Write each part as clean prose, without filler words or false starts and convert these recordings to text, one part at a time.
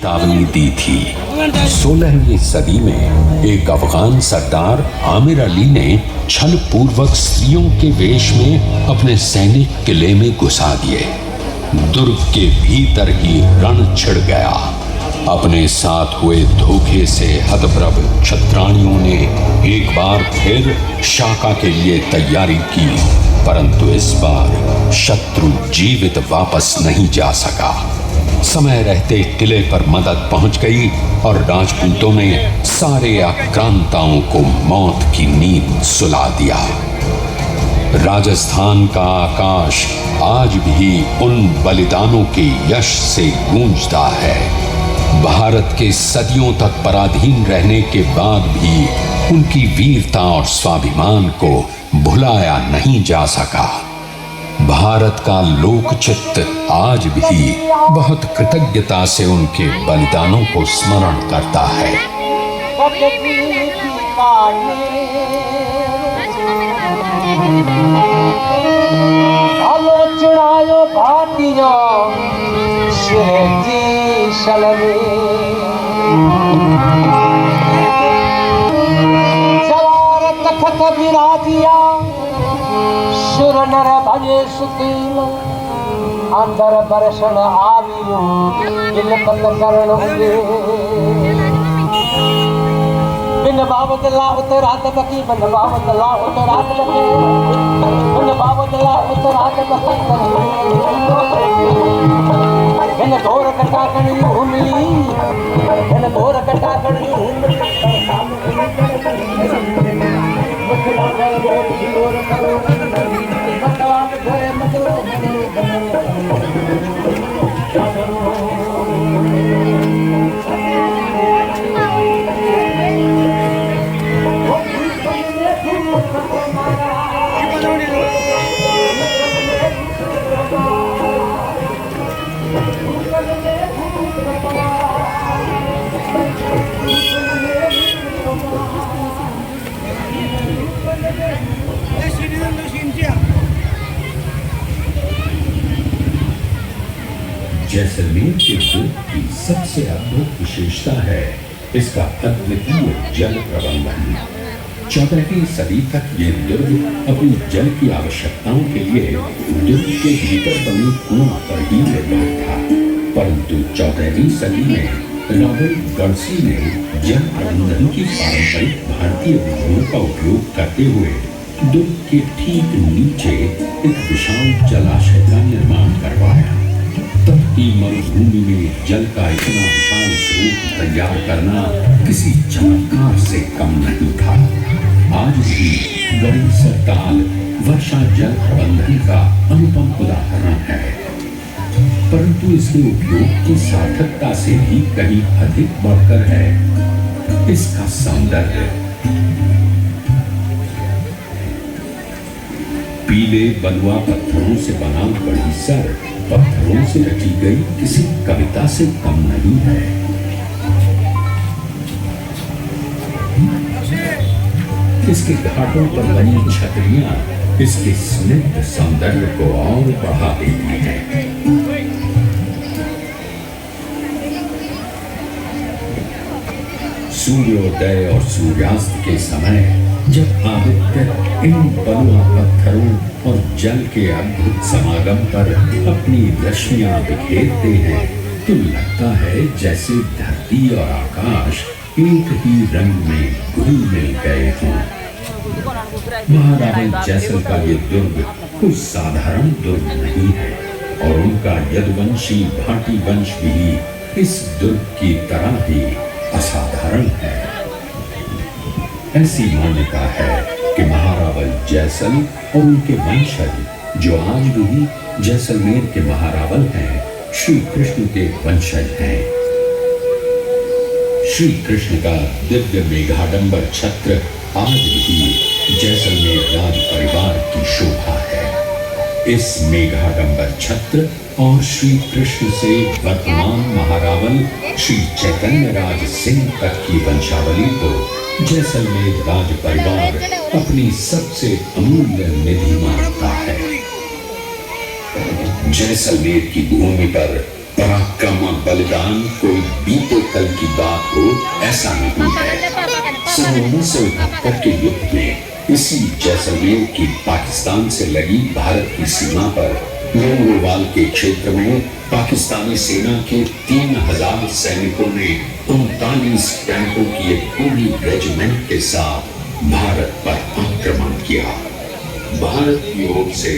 चेतावनी दी थी। 16वीं सदी में एक अफगान सरदार आमिर अली ने छल पूर्वक स्त्रियों के वेश में अपने सैनिक किले में घुसा दिए। दुर्ग के भीतर ही रण छिड़ गया। अपने साथ हुए धोखे से हतप्रभ क्षत्राणियों ने एक बार फिर शाका के लिए तैयारी की, परंतु इस बार शत्रु जीवित वापस नहीं जा सका। समय रहते किले पर मदद पहुंच गई और राजपूतों ने सारे आक्रांताओं को मौत की नींद सुला दिया। राजस्थान का आकाश आज भी उन बलिदानों के यश से गूंजता है। भारत के सदियों तक पराधीन रहने के बाद भी उनकी वीरता और स्वाभिमान को भुलाया नहीं जा सका। भारत का लोकचित्त आज भी बहुत कृतज्ञता से उनके बलिदानों को स्मरण करता है। चढ़ायो भाटिया सवार तखत विराजिया सुर नर भजे सुतील अंदर बरसन आवियो दिल पत करण बिन बावत ला उतरात बकी बिन बावत ला उतरात बकी बिन बावत ला उतरात बकी बिन घोर कटा कणी हुमली बिन घोर कटा कणी हुमली जैसलमेर के दुर्ग की सबसे अद्भुत विशेषता है इसका अद्वितीय जल प्रबंधन। 14वीं सदी तक ये दुर्ग अपनी जल की आवश्यकताओं के लिए दुर्ग के भीतर बने कुओं पर ही निर्भर था, परंतु 14वीं सदी में रॉबर्ट गॉर्सी ने जल प्रबंधन की पारंपरिक भारतीय विधियों का उपयोग करते हुए दुर्ग के ठीक नीचे एक विशाल जलाशय का निर्माण करवाया। तब की मरुभूमि में जल का इतना विशाल स्रोत तैयार करना किसी चमत्कार से कम नहीं था। आज भी गणेसर ताल वर्षा जल प्रबंधन का अनुपम उदाहरण है, परंतु इसके उपयोग की सार्थकता से भी कहीं अधिक बढ़कर है इसका सौंदर्य। पीले बलुआ पत्थरों से बना परिसर पत्थरों से रची गई किसी कविता से कम नहीं है। इसके घाटों पर बनी छतरियां इसके स्निग्ध सौंदर्य को और बढ़ा देती हैं। सूर्योदय और सूर्यास्त के समय जब आदित्य इन बलुआ पत्थरों और जल के अद्भुत समागम पर अपनी रश्मियां बिखेरते हैं तो लगता है जैसे धरती और आकाश एक ही रंग में घुल मिल गए हों। महारावल जैसल का ये दुर्ग कोई साधारण दुर्ग नहीं है और उनका यदुवंशी भाटी वंश भी इस दुर्ग की तरह ही असाधारण है। ऐसी मान्यता है कि महारावल जैसल और उनके वंशज जो आज भी जैसलमेर के महारावल हैं, श्री कृष्ण के वंशज हैं। श्री कृष्ण का दिव्य मेघाडंबर छत्र आज भी जैसलमेर राज परिवार की शोभा है। इस मेघाडंबर छत्र और श्री कृष्ण से वर्तमान महारावल श्री चैतन्य राज सिंह तक की वंशावली को जैसलमेर राज परिवार अपनी सबसे अमूल्य निधि मानता है। जैसलमेर की भूमि पर पराक्रम और बलिदान कोई बीते कल की बात हो ऐसा नहीं है। सन 1971 के युद्ध में इसी जैसलमेर की पाकिस्तान से लगी भारत की सीमा पर लोंगोवाल के क्षेत्र में पाकिस्तानी सेना के 3000 सैनिकों ने 39 टैंकों की एक पूरी रेजिमेंट के साथ भारत पर आक्रमण किया। भारत की ओर से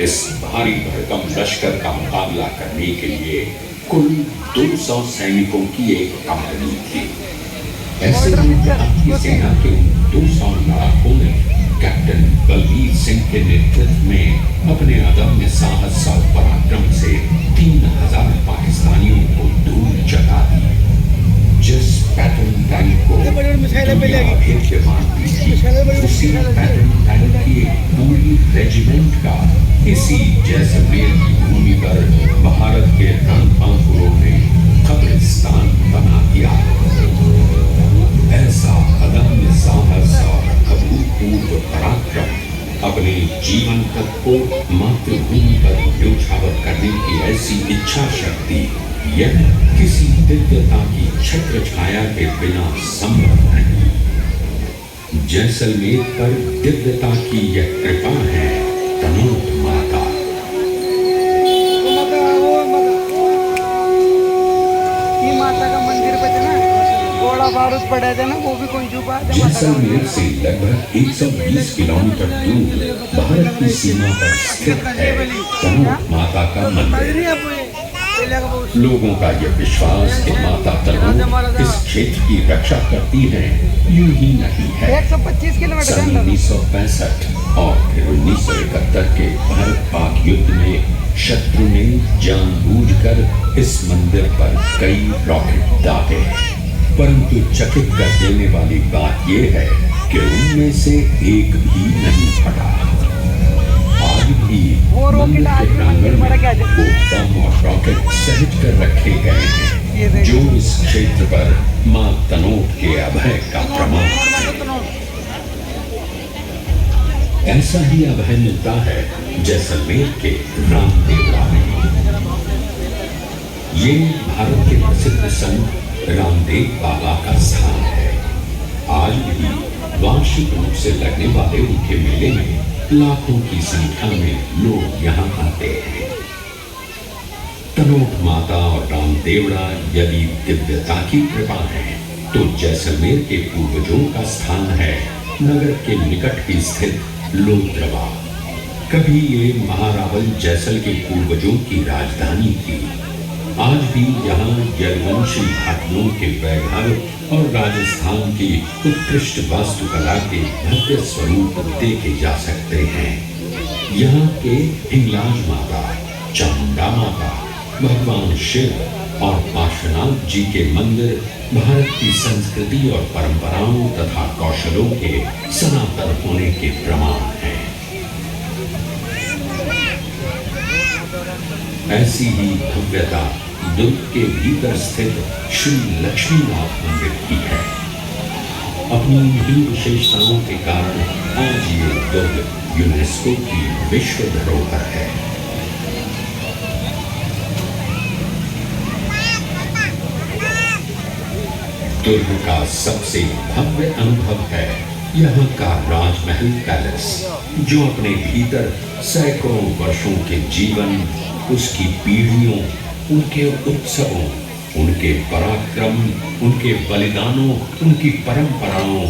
इस भारी भरकम लश्कर का मुकाबला करने के लिए कुल 200 सैनिकों की एक कंपनी थी। ऐसे में भारतीय सेना के 200 लड़ाकों ने कैप्टन बलबीर सिंह के नेतृत्व में अपने अदम्य साहस और पराक्रम से 3000 पाकिस्तानियों को धूल चटा दी। जिस पैटर्न टैंक को भेद्य मानती थी, उसी पैटर्न टैंक की एक पूरी रेजिमेंट का इसी जैसलमेर की भूमि पर भारत के रणबांकुरों ने कब्रिस्तान बना दिया। ऐसा अदम्य साहस और अभूतपूर्व पराक्रम, अपने जीवन तक को मातृभूमि पर न्योछावर करने की ऐसी इच्छा शक्ति, यह किसी दिव्यता की छत्र छाया के बिना संभव नहीं। जैसलमेर पर दिव्यता की यह कृपा है तनोट माता। बारूद पड़ा था ना, वो भी कौन छुपा था। जैसलमेर से लगभग 120 किलोमीटर दूर भारत की सीमा पर स्थित है तनोट माता का मंदिर। लोगों का यह विश्वास कि माता तनोट इस क्षेत्र की रक्षा करती है यूं ही नहीं है। 125 किलोमीटर। सन 1965 और फिर 1971 के भारत पाक युद्ध में शत्रु ने जानबूझकर इस मंदिर पर कई रॉकेट दागे, परंतु चकित कर देने वाली बात यह है कि उनमें से एक भी नहीं फटा। आज भी मंदिर के प्रांगण में वो बम और रॉकेट सहित कर रखे गए हैं जो इस क्षेत्र पर मां तनोट के अभय का प्रमाण है। ऐसा ही अभय मिलता है जैसलमेर के रामदेवरा में। ये भारत के प्रसिद्ध संत रामदेव बाबा का स्थान है। आज भी वार्षिक रूप से लगने वाले उनके मेले में लाखों की संख्या में लोग यहाँ आते हैं। तनोट माता और रामदेवरा यदि दिव्यता की कृपा है तो जैसलमेर के पूर्वजों का स्थान है नगर के निकट ही स्थित लोद्रवा। कभी ये महारावल जैसल के पूर्वजों की राजधानी थी। आज भी यहाँ यदुवंशी घाटियों के वैभव और राजस्थान की उत्कृष्ट वास्तुकला के भव्य स्वरूप देखे जा सकते हैं। यहाँ के हिंगलाज माता, चामुंडा माता, भगवान शिव और पार्श्वनाथ जी के मंदिर भारत की संस्कृति और परंपराओं तथा कौशलों के सनातन होने के प्रमाण हैं। ऐसी ही भव्यता दुर्ग के भीतर स्थित श्री लक्ष्मीनाथ मंदिर की है। अपनी इन्हीं विशेषताओं के कारण आज ये दुर्ग यूनेस्को की विश्व धरोहर है। दुर्ग का सबसे भव्य अनुभव है यहाँ का राजमहल पैलेस, जो अपने भीतर सैकड़ों वर्षों के जीवन, उसकी पीढ़ियों, उनके उत्सवों, उनके पराक्रम, उनके बलिदानों, उनकी परंपराओं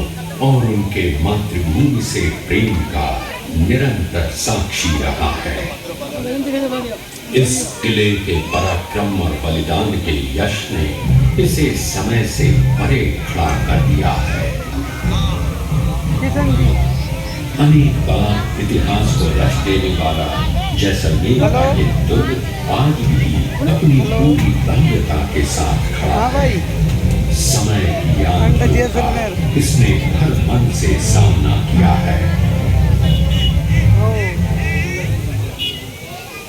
और उनके मातृभूमि से प्रेम का निरंतर साक्षी रहा है। इस किले के पराक्रम और बलिदान के यश ने इसे समय से परे खड़ा कर दिया है। अनेक बार इतिहास को रच देने वाला जैसलमेर का ये दुर्ग आज भी अपनी पूरी भव्यता के साथ खड़ा है। समय की याद इसने हर मन से सामना किया है।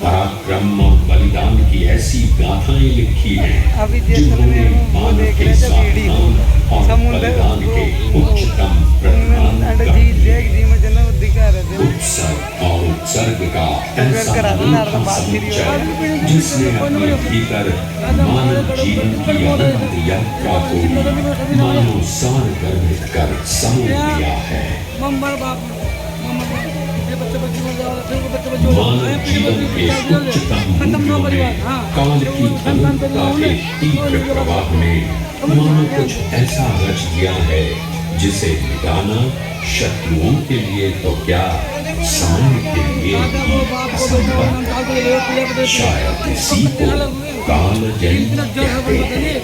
पराक्रम और बलिदान की ऐसी गाथाएं लिखी हैं जिन्होंने मानव के स्वाभिमान और बलिदान के उच्चतम प्रतिमान उत्सव और स्वर्ग का ऐसा अनूठा समुच्चय जिसने अपने भीतर मानव जीवन की अनंत यात्रा को मानो सार गर्भित कर समो लिया है। मानव जीवन के उच्चतम मूल्यों में काल की अनंतता के तीव्र प्रवाह में मानो कुछ ऐसा रच दिया है जिसे मिटाना शत्रुओं के लिए तो क्या, समय के लिए भी असंभव। शायद इसी को कालजयी कहते हैं।